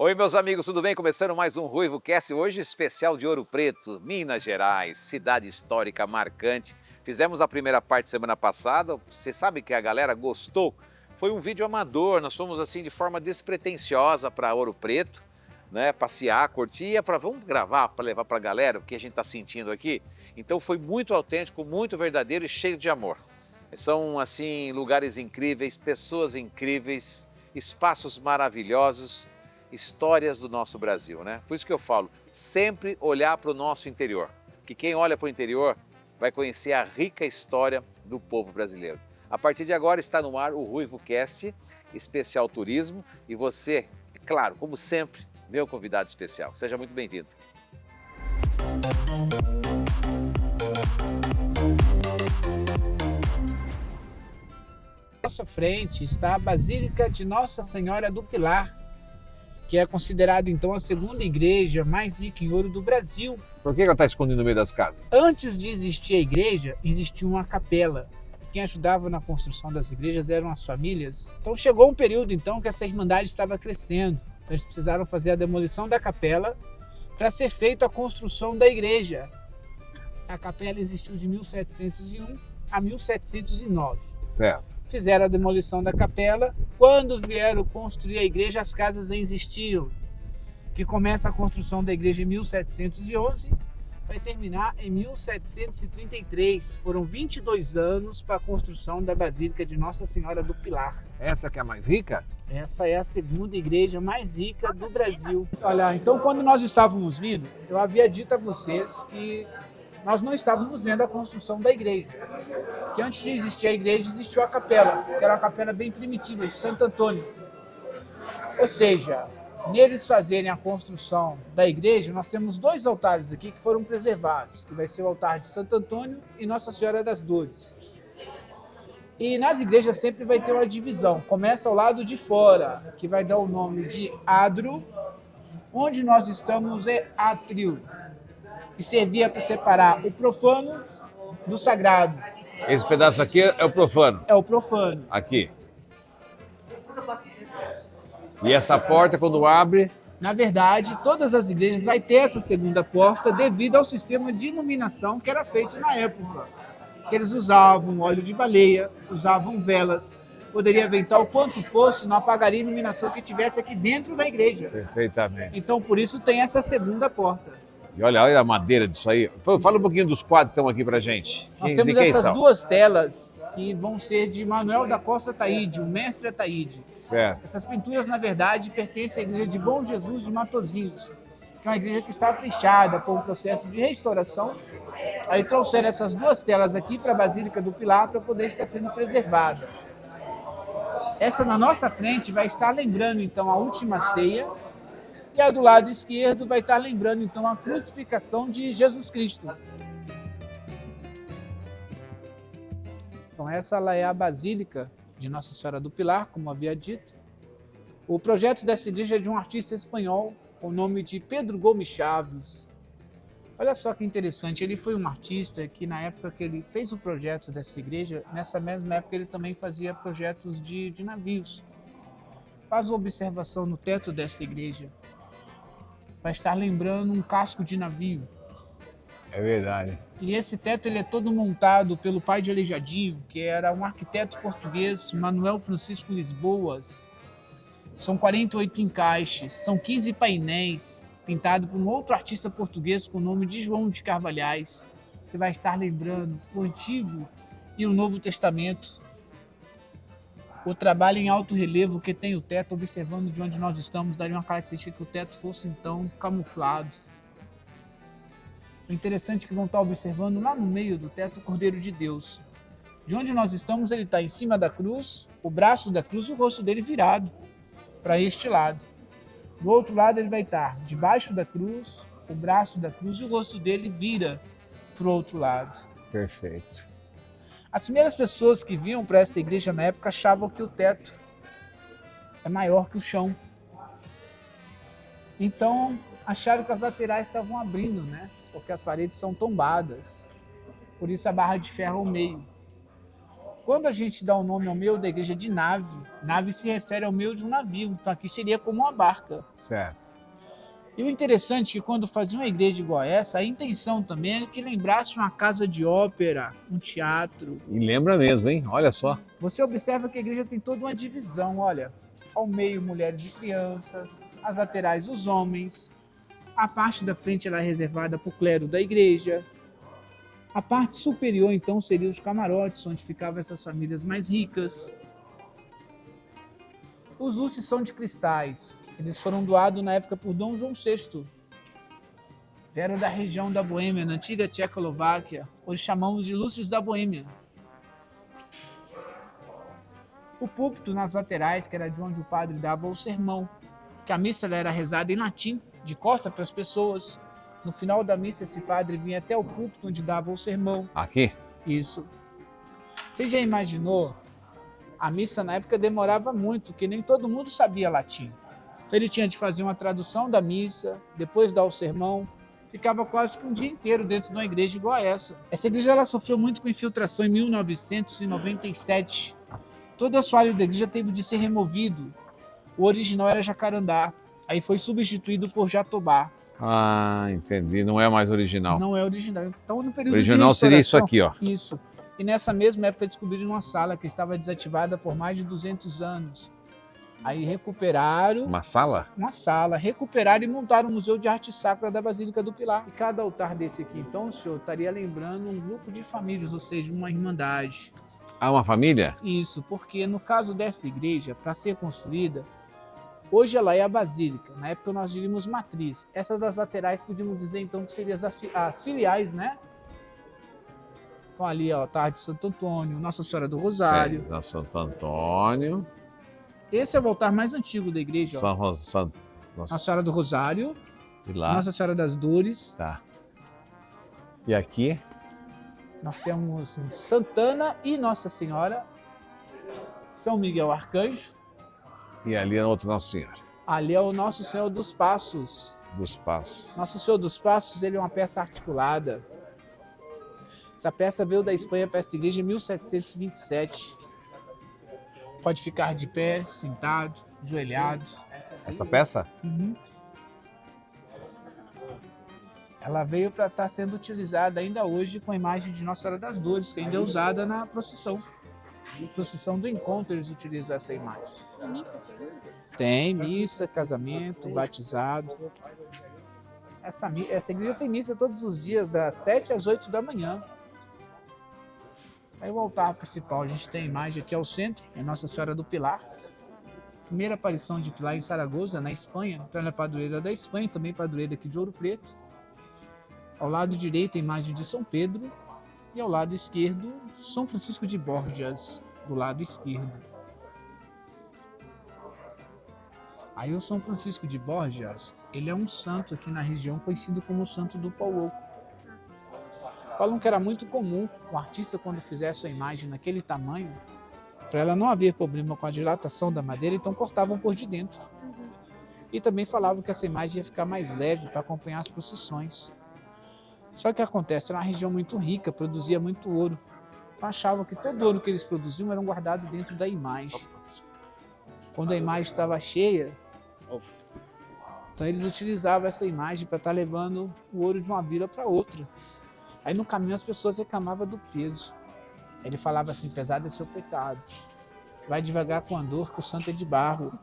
Oi, meus amigos, tudo bem? Começando mais um Ruivo Cast, hoje especial de Ouro Preto, Minas Gerais, cidade histórica marcante. Fizemos a primeira parte semana passada, você sabe que a galera gostou. Foi um vídeo amador, nós fomos assim de forma despretensiosa para Ouro Preto, né? Passear, curtir, vamos gravar para levar para a galera o que a gente está sentindo aqui. Então foi muito autêntico, muito verdadeiro e cheio de amor. São assim lugares incríveis, pessoas incríveis, espaços maravilhosos, histórias do nosso Brasil, né? Por isso que eu falo, sempre olhar para o nosso interior, que quem olha para o interior vai conhecer a rica história do povo brasileiro. A partir de agora está no ar o Ruivo Cast, especial turismo, e você, é claro, como sempre, meu convidado especial. Seja muito bem-vindo. À nossa frente está a Basílica de Nossa Senhora do Pilar, que é considerada então a segunda igreja mais rica em ouro do Brasil. Por que ela está escondida no meio das casas? Antes de existir a igreja, existia uma capela. Quem ajudava na construção das igrejas eram as famílias. Então chegou um período então que essa irmandade estava crescendo. Eles precisaram fazer a demolição da capela para ser feita a construção da igreja. A capela existiu de 1701 a 1709. Certo. Fizeram a demolição da capela. Quando vieram construir a igreja, as casas ainda existiam. Que começa a construção da igreja em 1711, vai terminar em 1733. Foram 22 anos para a construção da Basílica de Nossa Senhora do Pilar. Essa que é a mais rica? Essa é a segunda igreja mais rica do Brasil. Olha, então quando nós estávamos vindo, eu havia dito a vocês que nós não estávamos vendo a construção da igreja. Que antes de existir a igreja, existiu a capela, que era uma capela bem primitiva, de Santo Antônio. Ou seja, neles fazerem a construção da igreja, nós temos dois altares aqui que foram preservados, que vai ser o altar de Santo Antônio e Nossa Senhora das Dores. E nas igrejas sempre vai ter uma divisão. Começa ao lado de fora, que vai dar o nome de adro. Onde nós estamos é átrio, que servia para separar o profano do sagrado. Esse pedaço aqui é o profano. É o profano. Aqui. E essa porta, quando abre... Na verdade, todas as igrejas vai ter essa segunda porta devido ao sistema de iluminação que era feito na época. Eles usavam óleo de baleia, usavam velas. Poderia ventar o quanto fosse, não apagaria a iluminação que tivesse aqui dentro da igreja. Perfeitamente. Então, por isso tem essa segunda porta. E olha a madeira disso aí. Fala um pouquinho dos quadros que estão aqui pra gente. Nós De temos quem essas são? duas telas que vão ser de Manuel da Costa Ataíde, o mestre Ataíde. Certo. Essas pinturas, na verdade, pertencem à igreja de Bom Jesus de Matozinhos, que é uma igreja que está fechada por um processo de restauração. Aí trouxeram essas duas telas aqui para a Basílica do Pilar para poder estar sendo preservada. Essa na nossa frente vai estar lembrando, então, a última ceia, e a do lado esquerdo vai estar lembrando, então, a crucificação de Jesus Cristo. Então, essa ela é a Basílica de Nossa Senhora do Pilar, como havia dito. O projeto dessa igreja é de um artista espanhol, com o nome de Pedro Gomes Chaves. Olha só que interessante, ele foi um artista que na época que ele fez o projeto dessa igreja, nessa mesma época ele também fazia projetos de navios. Faz uma observação no teto dessa igreja. Vai estar lembrando um casco de navio. É verdade. E esse teto ele é todo montado pelo pai de Aleijadinho, que era um arquiteto português, Manuel Francisco Lisboas. São 48 encaixes, são 15 painéis, pintado por um outro artista português com o nome de João de Carvalhais, que vai estar lembrando o Antigo e o Novo Testamento. O trabalho em alto relevo que tem o teto, observando de onde nós estamos, daria uma característica que o teto fosse então camuflado. O interessante é que vão estar observando lá no meio do teto o Cordeiro de Deus. De onde nós estamos, ele está em cima da cruz, o braço da cruz e o rosto dele virado para este lado. Do outro lado ele vai estar debaixo da cruz, o braço da cruz e o rosto dele vira para o outro lado. Perfeito. As primeiras pessoas que vinham para essa igreja na época achavam que o teto é maior que o chão. Então acharam que as laterais estavam abrindo, né? Porque as paredes são tombadas. Por isso a barra de ferro ao meio. Quando a gente dá o nome ao meio da igreja de nave, nave se refere ao meio de um navio, então aqui seria como uma barca. Certo. E o interessante é que quando fazia uma igreja igual a essa, a intenção também era que lembrasse uma casa de ópera, um teatro. E lembra mesmo, hein? Olha só. Você observa que a igreja tem toda uma divisão, olha. Ao meio, mulheres e crianças, as laterais, os homens. A parte da frente ela é reservada para o clero da igreja. A parte superior, então, seria os camarotes, onde ficavam essas famílias mais ricas. Os lustres são de cristais. Eles foram doados na época por Dom João VI. Vieram da região da Boêmia, na antiga Tchecoslováquia. Hoje chamamos de lustres da Boêmia. O púlpito nas laterais, que era de onde o padre dava o sermão, que a missa era rezada em latim, de costas para as pessoas. No final da missa, esse padre vinha até o púlpito onde dava o sermão. Aqui? Isso. Você já imaginou? A missa na época demorava muito, porque nem todo mundo sabia latim. Então ele tinha de fazer uma tradução da missa, depois dar o sermão. Ficava quase que um dia inteiro dentro de uma igreja igual a essa. Essa igreja ela sofreu muito com infiltração em 1997. Todo o assoalho da igreja teve de ser removido. O original era Jacarandá. Aí foi substituído por Jatobá. Ah, entendi. Não é mais original. Não é original. Então, no período Original de seria isso aqui, ó. Isso. E nessa mesma época descobriram uma sala que estava desativada por mais de 200 anos. Aí recuperaram Uma sala? uma sala, recuperaram e montaram o Museu de Arte Sacra da Basílica do Pilar. E cada altar desse aqui, então, o senhor estaria lembrando um grupo de famílias, ou seja, uma irmandade. Ah, uma família? Isso, porque no caso dessa igreja, para ser construída, hoje ela é a Basílica. Na época nós diríamos matriz. Essas das laterais podíamos dizer então que seriam as filiais, né? Então ali, ó, altar de Santo Antônio, Nossa Senhora do Rosário. É, Santo Antônio. Esse é o altar mais antigo da igreja, ó. Nossa Senhora do Rosário, E lá. Nossa Senhora das Dores. Tá. E aqui? Nós temos Santana e Nossa Senhora, São Miguel Arcanjo. E ali é outro Nosso Senhor. Ali é o Nosso Senhor dos Passos. Dos Passos. Nosso Senhor dos Passos, ele é uma peça articulada. Essa peça veio da Espanha para esta igreja em 1727. Pode ficar de pé, sentado, ajoelhado. Essa peça? Uhum. Ela veio para estar sendo utilizada ainda hoje com a imagem de Nossa Senhora das Dores, que ainda é usada na procissão. Procissão do encontro, eles utilizam essa imagem. Tem missa, casamento, batizado. Essa igreja tem missa todos os dias, das 7 às 8 da manhã. Aí o altar principal, a gente tem a imagem aqui ao centro, é Nossa Senhora do Pilar. Primeira aparição de Pilar em Saragoça, na Espanha. Então ela é padroeira da Espanha, também padroeira aqui de Ouro Preto. Ao lado direito, a imagem de São Pedro. E ao lado esquerdo, São Francisco de Borjas, do lado esquerdo. Aí o São Francisco de Borjas, ele é um santo aqui na região conhecido como o Santo do Pau Oco. Falam que era muito comum o artista, quando fizesse a imagem naquele tamanho, para ela não haver problema com a dilatação da madeira, então cortavam por de dentro. E também falavam que essa imagem ia ficar mais leve para acompanhar as procissões. Só que acontece, era uma região muito rica, produzia muito ouro. Então achavam que todo o ouro que eles produziam era guardado dentro da imagem. Quando a imagem estava cheia, então eles utilizavam essa imagem para estar levando o ouro de uma vila para outra. Aí no caminho as pessoas reclamavam do peso. Ele falava assim, pesado é seu pecado. Vai devagar com a dor, que o santo é de barro.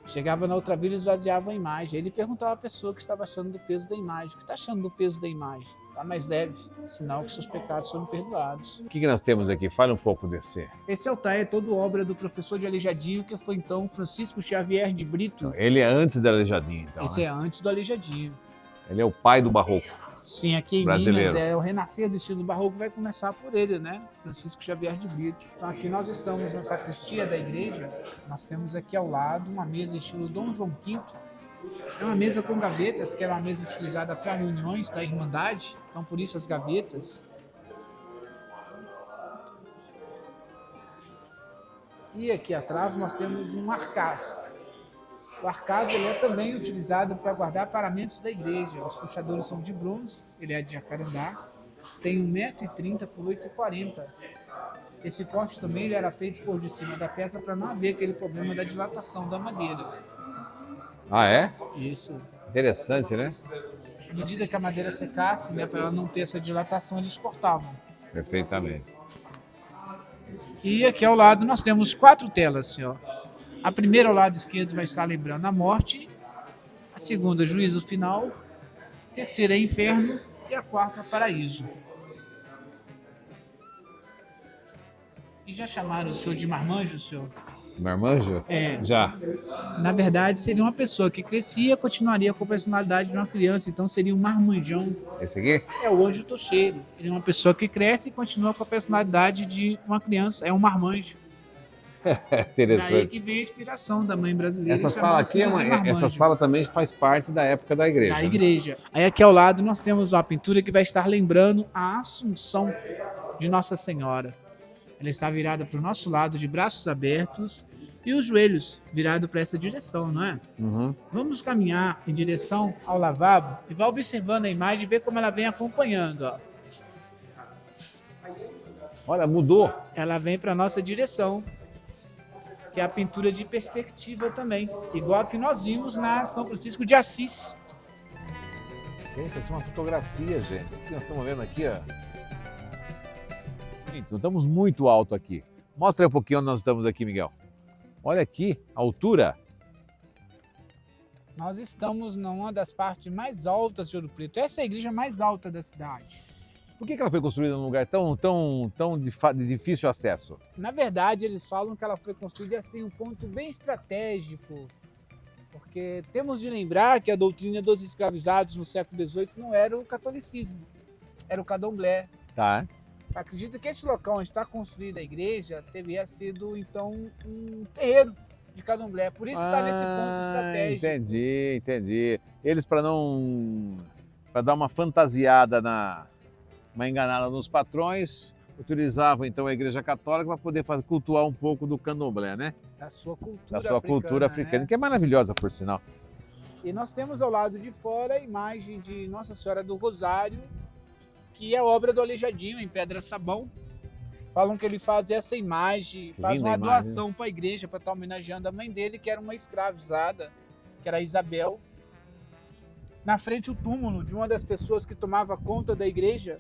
Chegava na outra vila e esvaziava a imagem. Aí ele perguntava à pessoa que estava achando do peso da imagem. O que está achando do peso da imagem? Está mais leve, sinal que seus pecados foram perdoados. O que nós temos aqui? Fale um pouco desse. Esse altar é todo obra do professor de Aleijadinho, que foi então Francisco Xavier de Brito. Ele é antes da Aleijadinho, então. Esse né? é antes do Aleijadinho. Ele é o pai do barroco. Sim, aqui em Brasileiro. Minas, o renascer do estilo barroco vai começar por ele, né? Francisco Xavier de Brito. Então aqui nós estamos na sacristia da igreja. Nós temos aqui ao lado uma mesa estilo Dom João V. É uma mesa com gavetas, que era uma mesa utilizada para reuniões da Irmandade. Então por isso as gavetas. E aqui atrás nós temos um arcaz. O arcaz ele é também utilizado para guardar paramentos da igreja. Os puxadores são de bronze, ele é de jacarandá, tem 1,30 m por 8,40 m. Esse corte também ele era feito por de cima da peça para não haver aquele problema da dilatação da madeira. Ah, é? Isso. Interessante, né? À medida que a madeira secasse, né, para ela não ter essa dilatação, eles cortavam. Perfeitamente. E aqui ao lado nós temos 4 telas, assim, ó. A primeira ao lado esquerdo vai estar lembrando a morte, a segunda, juízo final, a terceira, inferno e a quarta, paraíso. E já chamaram o senhor de marmanjo, senhor? Marmanjo? É. Já. Na verdade, seria uma pessoa que crescia, continuaria com a personalidade de uma criança, então seria um marmanjão. Esse aqui? É o anjo tocheiro. Ele é uma pessoa que cresce e continua com a personalidade de uma criança. É um marmanjo. É interessante. Daí que vem a inspiração da mãe brasileira. Essa sala aqui essa sala também faz parte da época da igreja. Da igreja. Aí aqui ao lado nós temos uma pintura que vai estar lembrando a Assunção de Nossa Senhora. Ela está virada para o nosso lado, de braços abertos e os joelhos virados para essa direção, não é? Uhum. Vamos caminhar em direção ao lavabo e vai observando a imagem e ver como ela vem acompanhando. Ó. Olha, mudou. Ela vem para a nossa direção, que é a pintura de perspectiva também, igual a que nós vimos na São Francisco de Assis. Gente, essa é uma fotografia, gente. O que nós estamos vendo aqui, ó. Então, estamos muito alto aqui. Mostra aí um pouquinho onde nós estamos aqui, Miguel. Olha aqui, a altura. Nós estamos numa das partes mais altas de Ouro Preto. Essa é a igreja mais alta da cidade. Por que ela foi construída num lugar tão de difícil acesso? Na verdade, eles falam que ela foi construída assim, um ponto bem estratégico. Porque temos de lembrar que a doutrina dos escravizados no século XVIII não era o catolicismo, era o candomblé. Tá. Acredito que esse local onde está construída a igreja teria sido, então, um terreiro de candomblé. Por isso está nesse ponto estratégico. Entendi. Eles, para dar uma fantasiada, uma enganada nos patrões, utilizavam, então, a igreja católica para poder cultuar um pouco do candomblé, né? Da sua cultura Da sua cultura africana, né? que é maravilhosa, por sinal. E nós temos ao lado de fora a imagem de Nossa Senhora do Rosário, que é obra do Aleijadinho, em pedra sabão. Falam que ele faz essa imagem, faz uma doação para a igreja, para estar homenageando a mãe dele, que era uma escravizada, que era a Isabel. Na frente, o túmulo de uma das pessoas que tomava conta da igreja,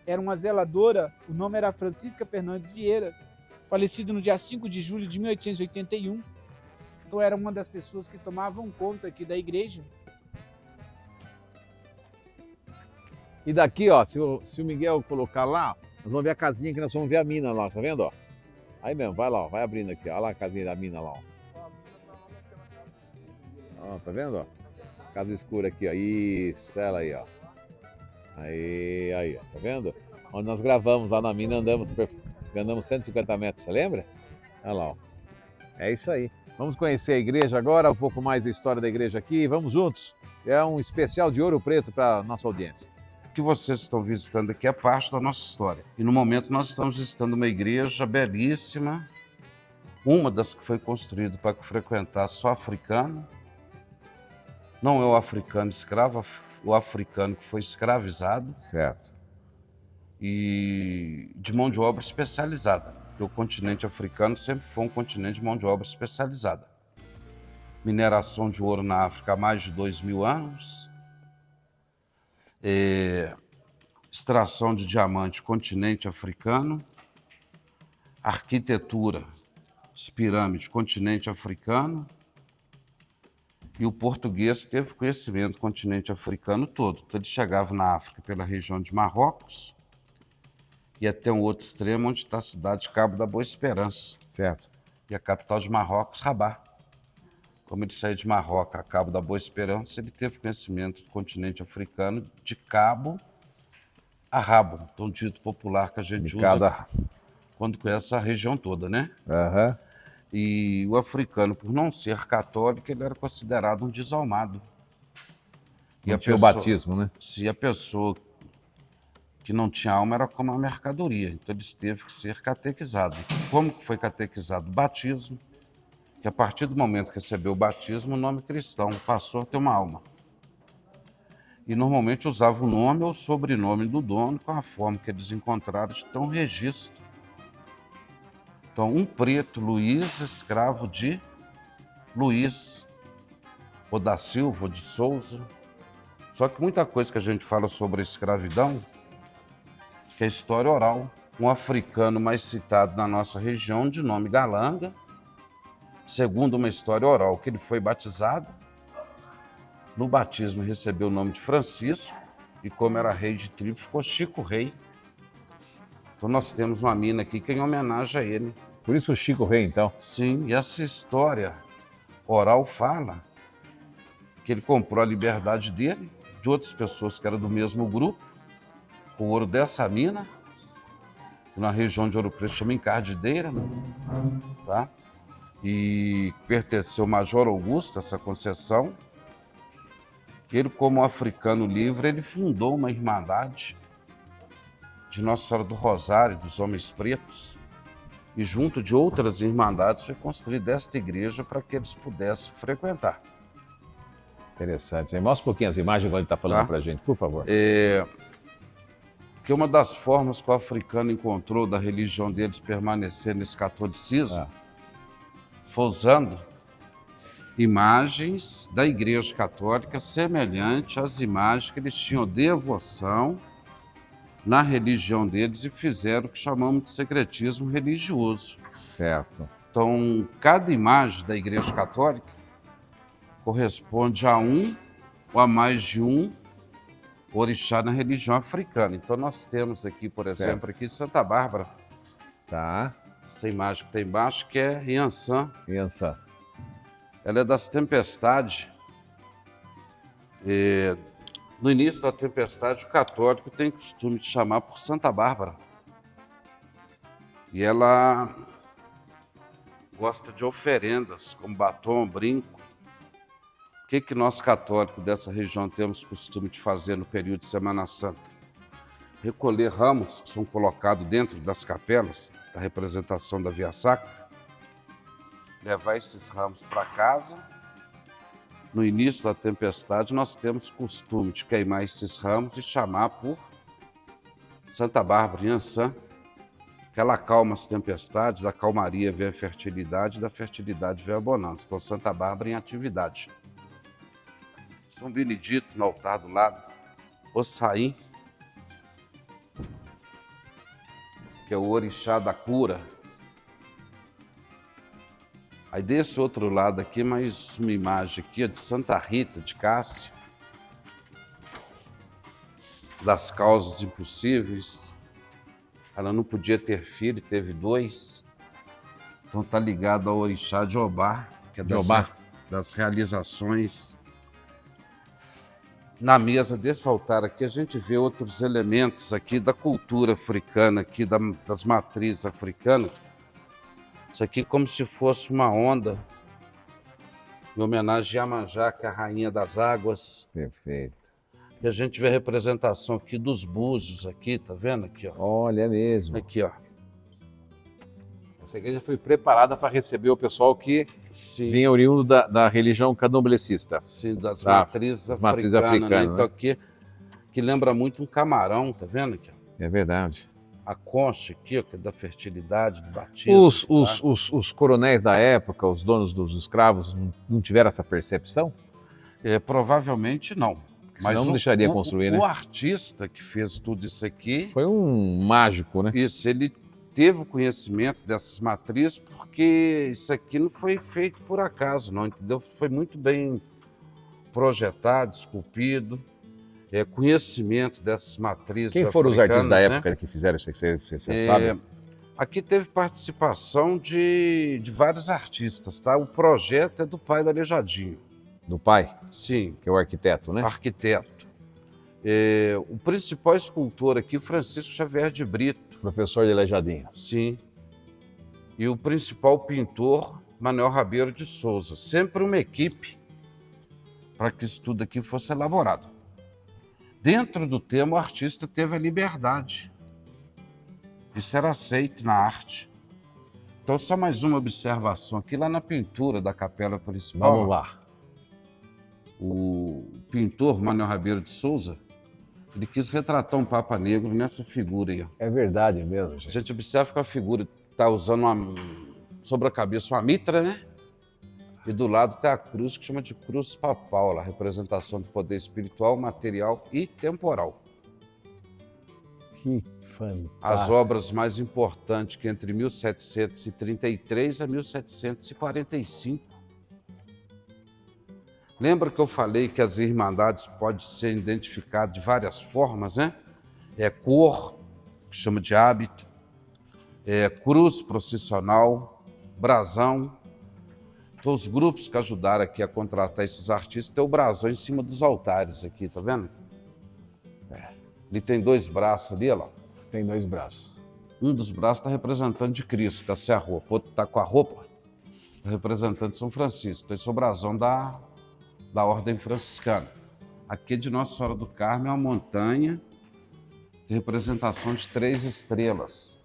era uma zeladora, o nome era Francisca Fernandes Vieira, falecido no dia 5 de julho de 1881. Então era uma das pessoas que tomavam conta aqui da igreja. E daqui, ó, se o Miguel colocar lá, nós vamos ver a casinha que nós vamos ver a mina lá, tá vendo? Ó? Aí mesmo, vai lá, ó, vai abrindo aqui, ó. Olha lá a casinha da mina lá, ó. Ó, tá vendo, ó? Casa escura aqui, ó. Isso, ela aí, ó. Aí, ó, tá vendo? Onde nós gravamos lá na mina, andamos 150 metros, você lembra? Olha lá, ó. É isso aí. Vamos conhecer a igreja agora, um pouco mais da história da igreja aqui. Vamos juntos. É um especial de Ouro Preto para nossa audiência. O que vocês estão visitando aqui é parte da nossa história. E no momento nós estamos visitando uma igreja belíssima, uma das que foi construída para frequentar só africano. Não é o africano escravo, o africano que foi escravizado. Certo. E de mão de obra especializada. Porque o continente africano sempre foi um continente de mão de obra especializada. Mineração de ouro na África há mais de 2.000 anos. Extração de diamante, continente africano. Arquitetura, as pirâmides, continente africano. E o português teve conhecimento do continente africano todo. Então ele chegava na África pela região de Marrocos e até um outro extremo onde está a cidade de Cabo da Boa Esperança. Certo. E a capital de Marrocos, Rabat. Como ele saiu de Marrocos a Cabo da Boa Esperança, ele teve conhecimento do continente africano de cabo a rabo, então dito popular que a gente usa quando conhece a região toda, né? Uhum. E o africano, por não ser católico, ele era considerado um desalmado. E não tinha o batismo, né? Se a pessoa que não tinha alma era como uma mercadoria, então ele teve que ser catequizado. Como que foi catequizado? Batismo. Que a partir do momento que recebeu o batismo, o nome cristão passou a ter uma alma. E normalmente usava o nome ou o sobrenome do dono com a forma que eles encontraram de ter um registro Então, um preto, Luiz, escravo de Luiz, ou da Silva, ou de Souza. Só que muita coisa que a gente fala sobre a escravidão, que é história oral. Um africano mais citado na nossa região, de nome Galanga, segundo uma história oral, que ele foi batizado. No batismo recebeu o nome de Francisco, e como era rei de tribo, ficou Chico Rei. Então nós temos uma mina aqui que é em homenagem a ele. Por isso o Chico Rei, então. Sim, e essa história oral fala que ele comprou a liberdade dele, de outras pessoas que eram do mesmo grupo, com o ouro dessa mina, que na região de Ouro Preto chama Encardideira, né? Tá? E pertenceu ao Major Augusto, essa concessão. Ele, como africano livre, ele fundou uma irmandade de Nossa Senhora do Rosário, dos Homens Pretos, e junto de outras irmandades foi construída esta igreja para que eles pudessem frequentar. Interessante. Mostra um pouquinho as imagens que ele está falando para a gente, por favor. Que uma das formas que o africano encontrou da religião deles permanecer nesse catolicismo foi usando imagens da Igreja Católica semelhante às imagens que eles tinham devoção na religião deles e fizeram o que chamamos de secretismo religioso. Certo. Então, cada imagem da Igreja Católica corresponde a um ou a mais de um orixá na religião africana. Então, nós temos aqui, por exemplo, aqui Santa Bárbara. Tá. Essa imagem que tem embaixo, que é Iansã. Iansã. Ela é das tempestades. No início da tempestade, o católico tem costume de chamar por Santa Bárbara. E ela gosta de oferendas, como batom, brinco. O que nós católicos dessa região temos costume de fazer no período de Semana Santa? Recolher ramos que são colocados dentro das capelas da representação da Via Sacra, levar esses ramos para casa. No início da tempestade, nós temos costume de queimar esses ramos e chamar por Santa Bárbara, Iansã, que ela acalma as tempestades, da calmaria vem a fertilidade, da fertilidade vem a bonança. Então, Santa Bárbara em atividade. São Benedito, no altar do lado, Ossaí, que é o orixá da cura. Aí desse outro lado aqui, mais uma imagem aqui, de Santa Rita de Cássia, das causas impossíveis. Ela não podia ter filho, teve 2. Então está ligado ao orixá de Obá, que é das realizações. Na mesa desse altar aqui, a gente vê outros elementos aqui da cultura africana, aqui das matrizes africanas. Isso aqui como se fosse uma onda, em homenagem a Iemanjá, que é a rainha das águas. Perfeito. E a gente vê a representação aqui dos búzios aqui, tá vendo aqui, ó? Olha, é mesmo. Aqui, ó. Essa igreja foi preparada para receber o pessoal que Sim. vinha oriundo da religião candombelecista. Sim, das matrizes africanas, né? Então aqui, que lembra muito um camarão, tá vendo aqui? É verdade. A concha aqui, ó, que é da fertilidade, do batismo. Os coronéis da época, os donos dos escravos, não tiveram essa percepção? Provavelmente não. Mas não deixaria construir, né? O artista que fez tudo isso aqui... Foi um mágico, né? Isso, ele teve o conhecimento dessas matrizes, porque isso aqui não foi feito por acaso, não, entendeu? Foi muito bem projetado, esculpido, conhecimento dessas matrizes. Quem foram os artistas da né? época que fizeram isso aqui, você sabe? Aqui teve participação de vários artistas, tá? O projeto é do pai do Aleijadinho. Do pai? Sim. Que é o arquiteto, né? Arquiteto. O principal escultor aqui, Francisco Xavier de Brito. Professor de Aleijadinho. Sim. E o principal pintor, Manuel Rabeiro de Souza. Sempre uma equipe para que isso tudo aqui fosse elaborado. Dentro do tema, o artista teve a liberdade de ser aceito na arte. Então, só mais uma observação aqui, lá na pintura da capela principal. Vamos lá. O pintor Manuel Rabeiro de Souza, ele quis retratar um Papa Negro nessa figura aí. Ó. É verdade mesmo, gente. A gente observa que a figura está usando sobre a cabeça uma mitra, né? E do lado tem a cruz que chama de cruz papal, a representação do poder espiritual, material e temporal. Que fantástico. As obras mais importantes que entre 1733 a 1745. Lembra que eu falei que as irmandades podem ser identificadas de várias formas, né? É cor, que chama de hábito, cruz processional, brasão. Então, os grupos que ajudaram aqui a contratar esses artistas tem o brasão em cima dos altares aqui, tá vendo? Ele tem 2 braços ali, olha lá. Tem 2 braços. Um dos braços está representando de Cristo, está sem a roupa. O outro está com a roupa, está representando São Francisco. Então, esse é o brasão da Ordem Franciscana. Aqui de Nossa Senhora do Carmo é uma montanha de representação de 3 estrelas.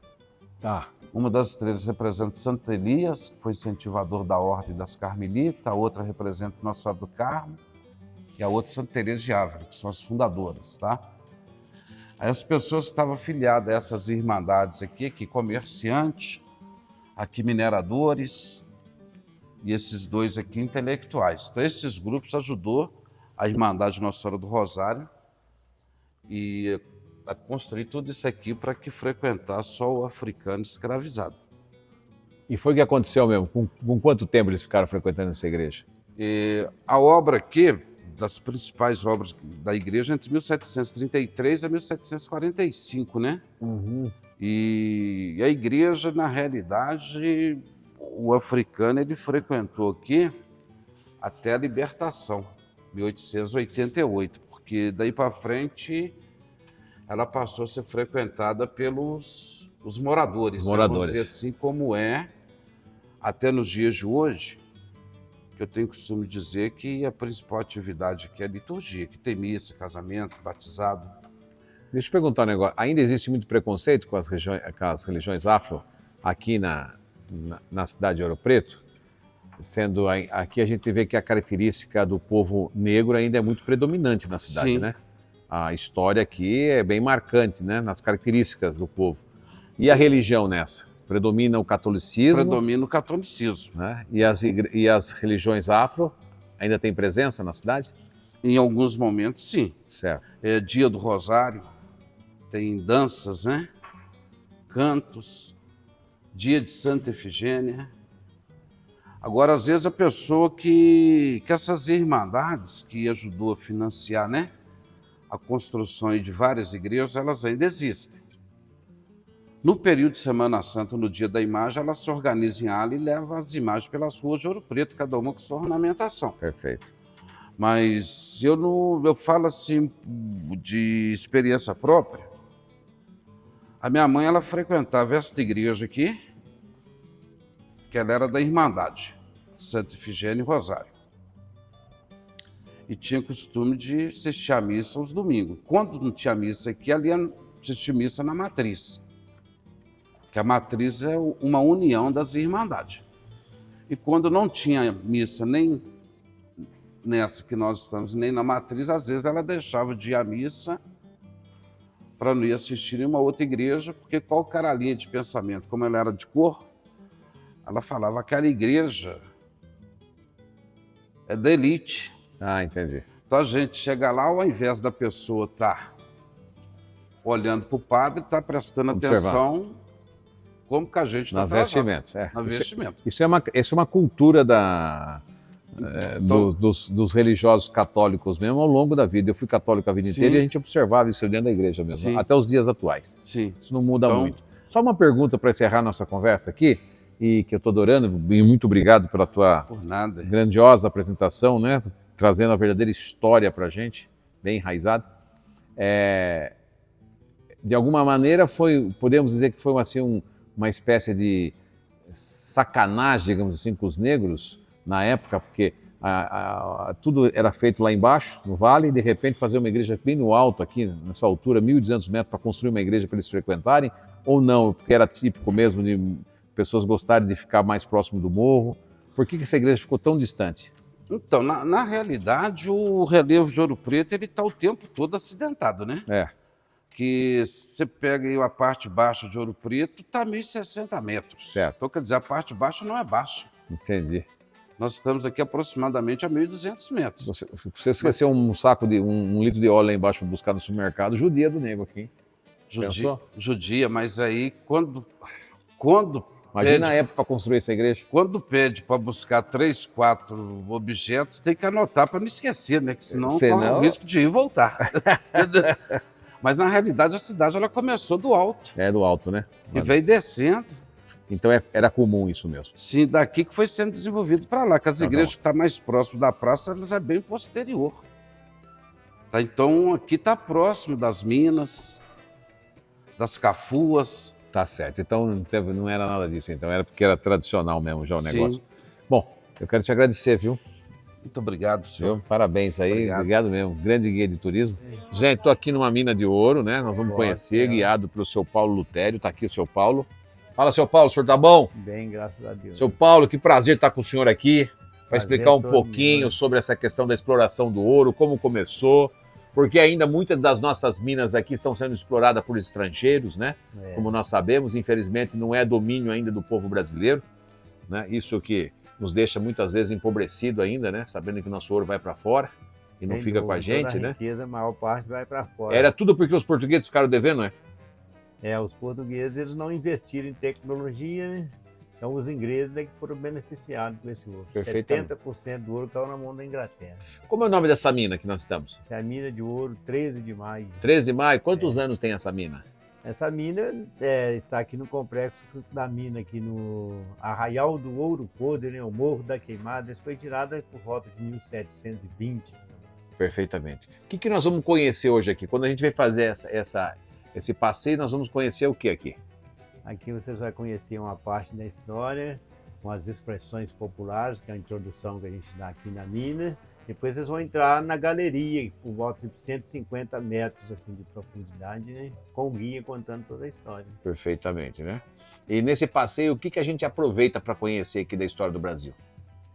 Tá. Uma das estrelas representa Santo Elias, que foi incentivador da Ordem das Carmelitas, a outra representa Nossa Senhora do Carmo, e a outra Santa Teresa de Ávila, que são as fundadoras, tá? Aí as pessoas que estavam afiliadas a essas irmandades aqui comerciantes, aqui mineradores, e esses 2 aqui intelectuais. Então, esses grupos ajudou a Irmandade Nossa Senhora do Rosário e a construir tudo isso aqui para que frequentasse só o africano escravizado. E foi o que aconteceu mesmo? Com quanto tempo eles ficaram frequentando essa igreja? E a obra aqui, das principais obras da igreja, entre 1733 a 1745, né? Uhum. E a igreja, na realidade, o africano, ele frequentou aqui até a libertação, 1888, porque daí para frente ela passou a ser frequentada pelos os moradores. Moradores. Vamos dizer assim, como é até nos dias de hoje, que eu tenho costume dizer que a principal atividade aqui é a liturgia, que tem missa, casamento, batizado. Deixa eu perguntar um negócio. Ainda existe muito preconceito com as religiões afro aqui na cidade de Ouro Preto? Sendo aqui a gente vê que a característica do povo negro ainda é muito predominante na cidade, Sim. né? A história aqui é bem marcante, né? Nas características do povo. E a religião nessa? Predomina o catolicismo? Predomina o catolicismo. Né? E as religiões afro ainda têm presença na cidade? Em alguns momentos, sim. Certo. É dia do Rosário, tem danças, né? Cantos, dia de Santa Efigênia. Agora, às vezes, a pessoa que essas irmandades que ajudou a financiar, né, a construção de várias igrejas, elas ainda existem. No período de Semana Santa, no dia da imagem, elas se organizam em ala e levam as imagens pelas ruas de Ouro Preto, cada uma com sua ornamentação. Perfeito. Mas eu falo assim, de experiência própria. A minha mãe, ela frequentava esta igreja aqui, que ela era da Irmandade, Santa Efigênia e Rosário. E tinha costume de assistir a missa aos domingos. Quando não tinha missa aqui, ela ia assistir missa na matriz. Que a matriz é uma união das irmandades. E quando não tinha missa nem nessa que nós estamos, nem na matriz, às vezes ela deixava de ir à missa para não ir assistir em uma outra igreja, porque qual que era a linha de pensamento? Como ela era de cor, ela falava que aquela igreja é da elite. Ah, entendi. Então a gente chega lá, ao invés da pessoa estar olhando para o padre, está prestando atenção como que a gente está Na vestimenta. Na vestimenta. Isso é uma cultura dos religiosos católicos mesmo ao longo da vida. Eu fui católico a vida inteira e a gente observava isso dentro da igreja mesmo, Sim. até os dias atuais. Sim. Isso não muda Então, muito. Só uma pergunta para encerrar nossa conversa aqui, e que eu estou adorando, e muito obrigado pela tua por nada. grandiosa apresentação, né? Trazendo a verdadeira história para a gente, bem enraizada. De alguma maneira podemos dizer que foi assim, uma espécie de sacanagem, digamos assim, com os negros na época, porque tudo era feito lá embaixo, no vale, e de repente fazer uma igreja bem no alto aqui, nessa altura, 1.200 metros, para construir uma igreja para eles frequentarem, ou não, porque era típico mesmo de pessoas gostarem de ficar mais próximo do morro. Por que essa igreja ficou tão distante? Então, na realidade, o relevo de Ouro Preto ele está o tempo todo acidentado, né? que você pega aí a parte baixa de Ouro Preto, está 1.060 metros. Certo. Então, quer dizer, a parte baixa não é baixa. Entendi. Nós estamos aqui aproximadamente a 1.200 metros. Você esqueceu um saco de um litro de óleo lá embaixo para buscar no supermercado, judia do nego aqui, hein? Judia, mas aí quando Imagina a pede, época para construir essa igreja. quando pede para buscar 3, 4 objetos, tem que anotar para não esquecer, né? Que senão corre o risco de ir e voltar. Mas na realidade a cidade ela começou do alto É do alto, né? e veio descendo. Então era comum isso mesmo. Sim, daqui que foi sendo desenvolvido para lá, que as Tá igrejas bom. que estão mais próximas da praça, elas é bem posterior. Tá? Então aqui está próximo das minas, das cafuas. Tá certo. Então não era nada disso, então era porque era tradicional mesmo já o Sim. negócio. Bom, eu quero te agradecer, viu? Muito obrigado, senhor. Viu? Parabéns aí, Obrigado. mesmo. Grande guia de turismo. Gente, estou aqui numa mina de ouro, né? Nós vamos conhecer, guiado pelo seu Paulo Lutério. Tá aqui o seu Paulo. Fala, seu Paulo, o senhor tá bom? Bem, graças a Deus. Seu Paulo, que prazer estar com o senhor aqui para Prazer explicar um todo pouquinho meu. sobre essa questão da exploração do ouro, como começou, porque ainda muitas das nossas minas aqui estão sendo exploradas por estrangeiros, né? É, Como nós sabemos, infelizmente não é domínio ainda do povo brasileiro, né? Isso que nos deixa muitas vezes empobrecido ainda, né? Sabendo que o nosso ouro vai para fora e não sem fica com a dúvida, gente, toda a né? riqueza, a maior parte vai para fora. Era tudo porque os portugueses ficaram devendo, né? Os portugueses eles não investiram em tecnologia, né? Então os ingleses é que foram beneficiados com esse ouro. Perfeitamente. 70% do ouro estava na mão da Inglaterra. Como é o nome dessa mina que nós estamos? Essa é a mina de ouro 13 de maio. 13 de maio. Quantos anos tem essa mina? Essa mina está aqui no complexo da mina, aqui no Arraial do Ouro Podre, né? O Morro da Queimada. Isso foi tirada por volta de 1720. Perfeitamente. O que nós vamos conhecer hoje aqui? Quando a gente vai fazer esse passeio, nós vamos conhecer o que aqui? Aqui vocês vão conhecer uma parte da história, com as expressões populares, que é a introdução que a gente dá aqui na mina. Depois vocês vão entrar na galeria, por volta de 150 metros assim, de profundidade, né? Com o guia contando toda a história. Perfeitamente, né? E nesse passeio, o que a gente aproveita para conhecer aqui da história do Brasil?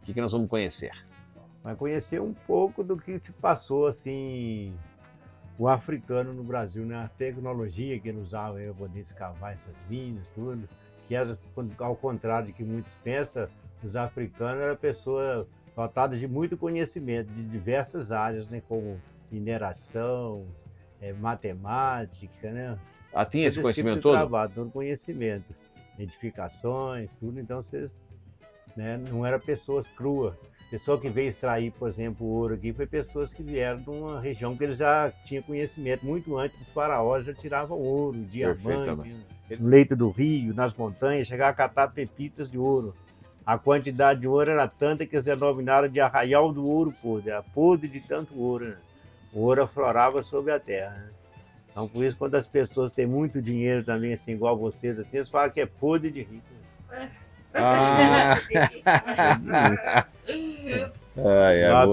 O que nós vamos conhecer? Vai conhecer um pouco do que se passou, assim, o africano no Brasil, né? A tecnologia que ele usava para poder escavar essas minas, tudo. Que era, ao contrário de que muitos pensam, os africanos eram pessoas dotadas de muito conhecimento de diversas áreas, né? Como mineração, matemática, né? Tinha esse Todo conhecimento tipo de todo? trabalho, todo conhecimento. Edificações, tudo. Então, vocês, né, não eram pessoas cruas. Pessoa que veio extrair, por exemplo, o ouro aqui, foi pessoas que vieram de uma região que eles já tinham conhecimento. Muito antes dos faraós já tiravam ouro, diamante, no leito do rio, nas montanhas, chegavam a catar pepitas de ouro. A quantidade de ouro era tanta que eles denominaram de Arraial do Ouro Podre. Era podre de tanto ouro, né? O ouro aflorava sobre a terra, né? Então, por isso, quando as pessoas têm muito dinheiro também, assim, igual vocês, assim, eles falam que é podre de rico. A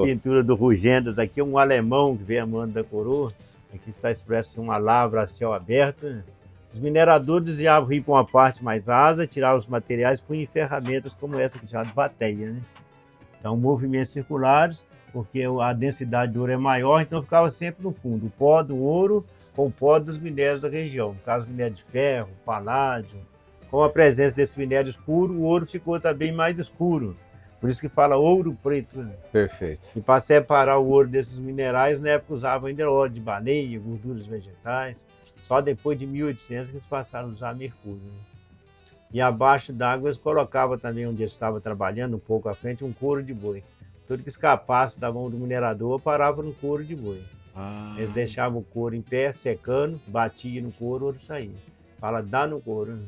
pintura do Rugendas aqui, um alemão que veio a mando da coroa. Aqui está expresso uma lavra a céu aberto, né? Os mineradores desviavam o rio para uma parte mais rasa, tiravam os materiais e punham em ferramentas como essa que chama de bateia, né? Então, movimentos circulares, porque a densidade de ouro é maior, então ficava sempre no fundo. O pó do ouro com o pó dos minérios da região. No caso, minério de ferro, paládio. Com a presença desse minério escuro, o ouro ficou também mais escuro. Por isso que fala ouro preto, né? Perfeito. E para separar o ouro desses minerais, na época usavam ainda óleo de baleia, gorduras vegetais. Só depois de 1800 que eles passaram a usar mercúrio, né? E abaixo d'água eles colocavam também, onde eles estavam trabalhando, um pouco à frente, um couro de boi. Tudo que escapasse da mão do minerador parava no couro de boi. Eles deixavam o couro em pé, secando, batia no couro, o ouro saía. Fala, dá no couro, né?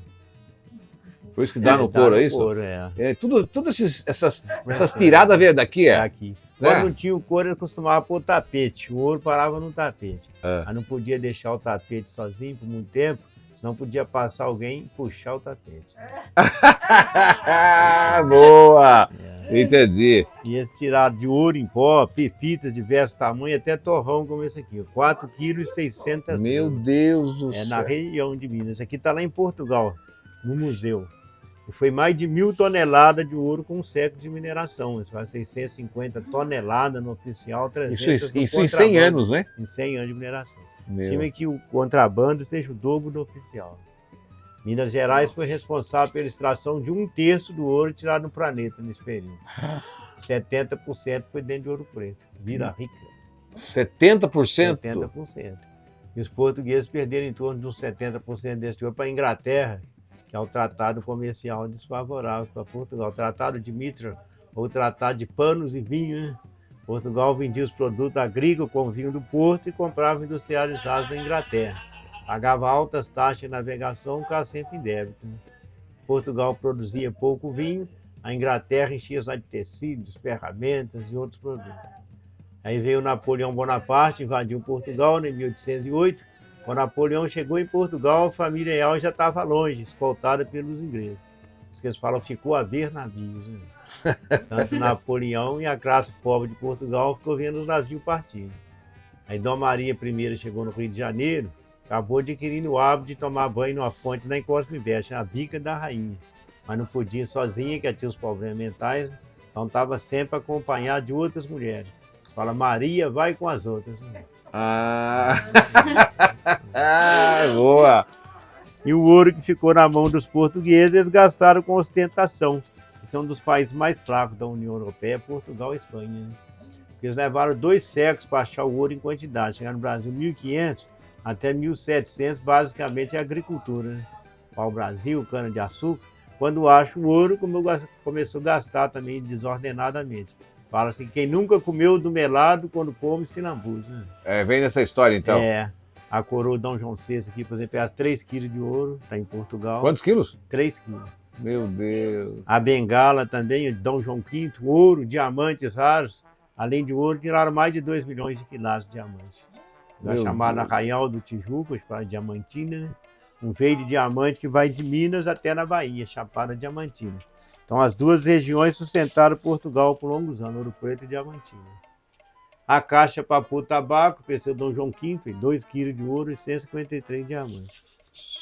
Por isso que dá no couro, é isso? Couro, Tudo essas tiradas veio daqui, é? Aqui. Quando não tinha o couro, ele costumava pôr tapete. O ouro parava no tapete. Aí não podia deixar o tapete sozinho por muito tempo, senão podia passar alguém e puxar o tapete. Boa! Entendi. E eles tiraram de ouro em pó, pepitas de diversos tamanhos, até torrão como esse aqui. 4,6 kg. Meu Deus do céu. Na região de Minas. Esse aqui está lá em Portugal, no museu. E foi mais de 1.000 toneladas de ouro com um século de mineração. Isso faz 650 toneladas no oficial, 300 Isso em 100 anos, né? Em 100 anos de mineração. Estima que o contrabando seja o dobro do oficial. Minas Gerais foi responsável pela extração de 1/3 do ouro tirado no planeta nesse período. 70% foi dentro de Ouro Preto. Vila rica. 70%? 70%. E os portugueses perderam em torno de uns 70% desse ouro para a Inglaterra, que é o tratado comercial desfavorável para Portugal. O tratado de Mitra, ou tratado de panos e vinho, né? Portugal vendia os produtos agrícolas como vinho do Porto e comprava industrializados da Inglaterra. Pagava altas taxas de navegação, ficava sempre em débito, né? Portugal produzia pouco vinho, a Inglaterra enchia só de tecidos, ferramentas e outros produtos. Aí veio Napoleão Bonaparte, invadiu Portugal em 1808. Quando Napoleão chegou em Portugal, a família real já estava longe, escoltada pelos ingleses. Os que eles falam, ficou a ver navios, né? Tanto Napoleão e a classe pobre de Portugal ficou vendo os navios partindo. Aí Dom Maria I chegou no Rio de Janeiro, acabou adquirindo o hábito de tomar banho numa fonte lá em Cosme Beste, a bica da rainha. Mas não podia ir sozinha, que tinha os problemas mentais, então estava sempre acompanhado de outras mulheres. Fala, Maria, vai com as outras. Ah, boa! E o ouro que ficou na mão dos portugueses, eles gastaram com ostentação. São dos países mais fracos da União Europeia, Portugal e Espanha, né? Eles levaram 2 séculos para achar o ouro em quantidade. Chegaram no Brasil 1500 até 1700, basicamente é agricultura, né? Pau-brasil, cana-de-açúcar. Quando acha o ouro, começou a gastar também desordenadamente. Fala assim, quem nunca comeu do melado, quando come, se lambuza, né? É, vem dessa história, então. É, a coroa Dom João VI aqui, por exemplo, é 3 quilos de ouro, está em Portugal. Quantos quilos? 3 quilos. Meu Deus. A bengala também, Dom João V, ouro, diamantes raros. Além de ouro, tiraram mais de 2 milhões de quilates de diamante. Da Meu chamada Deus. Arraial do Tijuca, para Diamantina, né? Um veio de diamante que vai de Minas até na Bahia, Chapada Diamantina. Então as duas regiões sustentaram Portugal por longos anos, Ouro Preto e Diamantina. A caixa para pôr tabaco, pensou Dom João V, 2 quilos de ouro e 153 diamantes.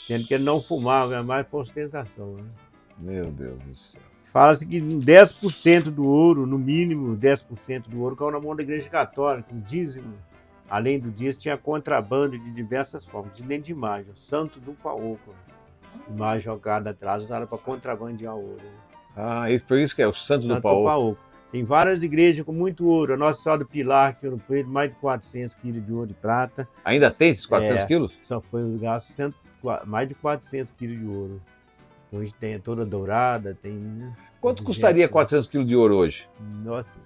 Sendo que ele não fumava, é mais por ostentação, né? Meu Deus do céu. Fala-se que 10% do ouro, no mínimo 10% do ouro, caiu na mão da Igreja Católica, um dízimo. Além do dízimo, tinha contrabando de diversas formas, dentro de imagem, o Santo do Paoco. Imagem jogada atrás, usada para contrabandear ouro. Ah, isso, por isso que é o Santo do Santo Paoco. Paoco. Tem várias igrejas com muito ouro. A Nossa Senhora do Pilar, aqui em Ouro Preto, mais de 400 quilos de ouro e prata. Ainda tem esses 400 É. quilos? Só foi gasto mais de 400 quilos de ouro. Hoje tem toda dourada, tem... né? Quanto custaria 400 quilos de ouro hoje? Nossa,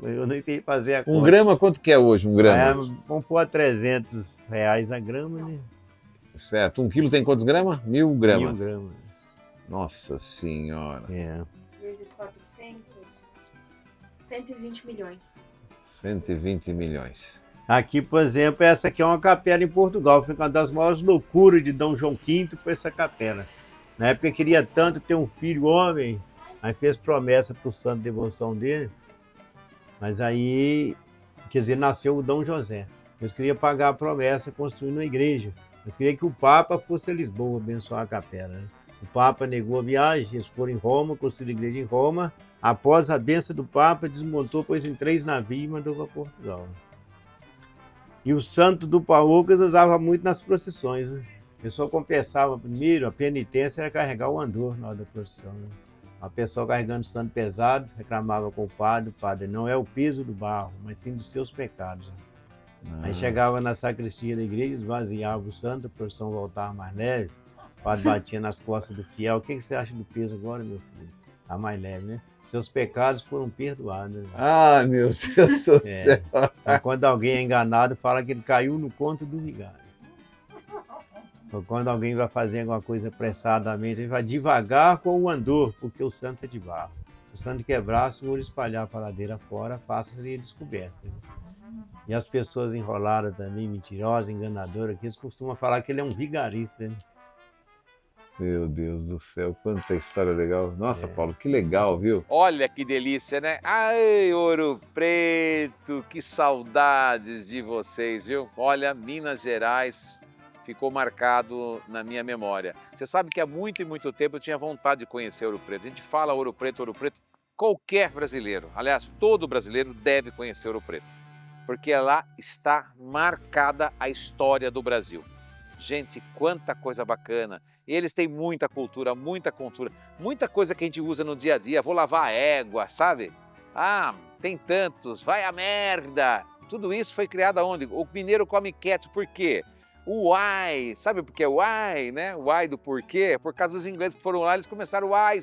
eu não sei fazer a conta. Um grama, quanto que é hoje um grama? Vamos pôr a R$300 a grama, né? Certo. 1 quilo tem quantos gramas? 1000 gramas. 1000 gramas. Nossa Senhora. É. Vezes 400, 120 milhões. 120 milhões. Aqui, por exemplo, essa aqui é uma capela em Portugal. Foi uma das maiores loucuras de Dom João V, foi essa capela. Na época queria tanto ter um filho homem, aí fez promessa para o santo de devoção dele, mas aí, quer dizer, nasceu o Dom José. Eles queriam pagar a promessa construindo uma igreja. Eles queriam que o Papa fosse a Lisboa abençoar a capela, né? O Papa negou a viagem, eles foram em Roma, construíram a igreja em Roma. Após a benção do Papa, desmontou, pôs em 3 navios e mandou para Portugal. E o Santo do Paoco eles usavam muito nas procissões, né? A pessoa confessava primeiro, a penitência era carregar o andor na hora da procissão, né? A pessoa carregando o santo pesado, reclamava com o padre, não é o peso do barro, mas sim dos seus pecados. Aí chegava na sacristia da igreja, esvaziava o santo, a procissão voltava mais leve, o padre batia nas costas do fiel. O que você acha do peso agora, meu filho? Tá mais leve, né? Seus pecados foram perdoados, né? Ah, meu Deus do céu. Então, quando alguém é enganado, fala que ele caiu no conto do vigário. Então, quando alguém vai fazer alguma coisa apressadamente, ele vai devagar com o andor, porque o santo é de barro. O santo quebrasse, o ouro espalhar para a ladeira fora, fácil seria descoberto, né? E as pessoas enroladas também, mentirosas, enganadoras, que eles costumam falar que ele é um vigarista, né? Meu Deus do céu, quanta história legal. Nossa, Paulo, que legal, viu? Olha que delícia, né? Ai, Ouro Preto, que saudades de vocês, viu? Olha, Minas Gerais ficou marcado na minha memória. Você sabe que há muito e muito tempo eu tinha vontade de conhecer Ouro Preto. A gente fala Ouro Preto, qualquer brasileiro, aliás, todo brasileiro deve conhecer Ouro Preto. porque lá está marcada a história do Brasil. Gente, quanta coisa bacana. Eles têm muita cultura, muita coisa que a gente usa no dia a dia. Vou lavar a égua, sabe? Ah, tem tantos, vai a merda. Tudo isso foi criado aonde? O mineiro come quieto, por quê? O why, sabe por que why, né? O why do porquê? Por causa dos ingleses que foram lá, eles começaram o why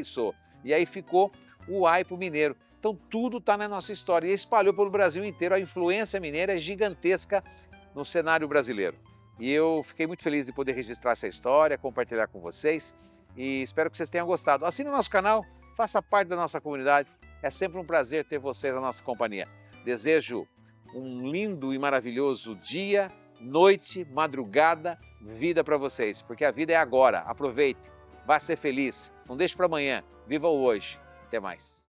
so. E aí ficou o why para o mineiro. Então tudo está na nossa história e espalhou pelo Brasil inteiro. A influência mineira é gigantesca no cenário brasileiro. E eu fiquei muito feliz de poder registrar essa história, compartilhar com vocês e espero que vocês tenham gostado. Assine o nosso canal, faça parte da nossa comunidade. É sempre um prazer ter vocês na nossa companhia. Desejo um lindo e maravilhoso dia, noite, madrugada, vida para vocês, porque a vida é agora. Aproveite, vá ser feliz, não deixe para amanhã, viva o hoje. Até mais.